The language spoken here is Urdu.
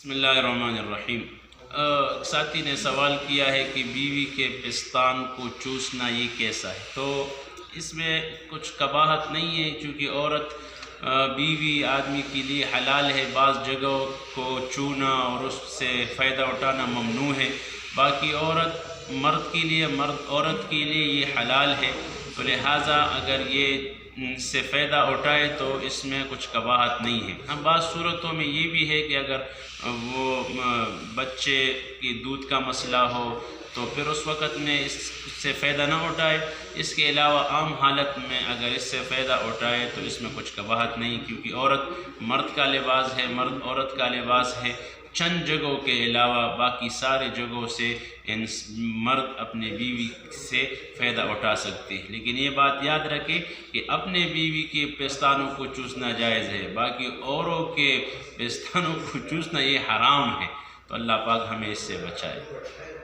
بسم اللہ الرحمن الرحیم۔ ساتھی نے سوال کیا ہے کہ بیوی کے پستان کو چوسنا یہ کیسا ہے؟ تو اس میں کچھ قباحت نہیں ہے، چونکہ عورت بیوی آدمی کے لیے حلال ہے۔ بعض جگہوں کو چونا اور اس سے فائدہ اٹھانا ممنوع ہے، باقی مرد عورت کے لیے یہ حلال ہے، تو لہٰذا اگر یہ سے فائدہ اٹھائے تو اس میں کچھ قباحت نہیں ہے۔ ہم بعض صورتوں میں یہ بھی ہے کہ اگر وہ بچے کی دودھ کا مسئلہ ہو تو پھر اس وقت میں اس سے فائدہ نہ اٹھائے۔ اس کے علاوہ عام حالت میں اگر اس سے فائدہ اٹھائے تو اس میں کچھ قباحت نہیں، کیونکہ عورت مرد کا لباس ہے، مرد عورت کا لباس ہے۔ چند جگہوں کے علاوہ باقی سارے جگہوں سے مرد اپنے بیوی سے فائدہ اٹھا سکتے ہیں، لیکن یہ بات یاد رکھیں کہ اپنے بیوی کے پستانوں کو چوسنا جائز ہے، باقی اوروں کے پستانوں کو چوسنا یہ حرام ہے، تو اللہ پاک ہمیں اس سے بچائے۔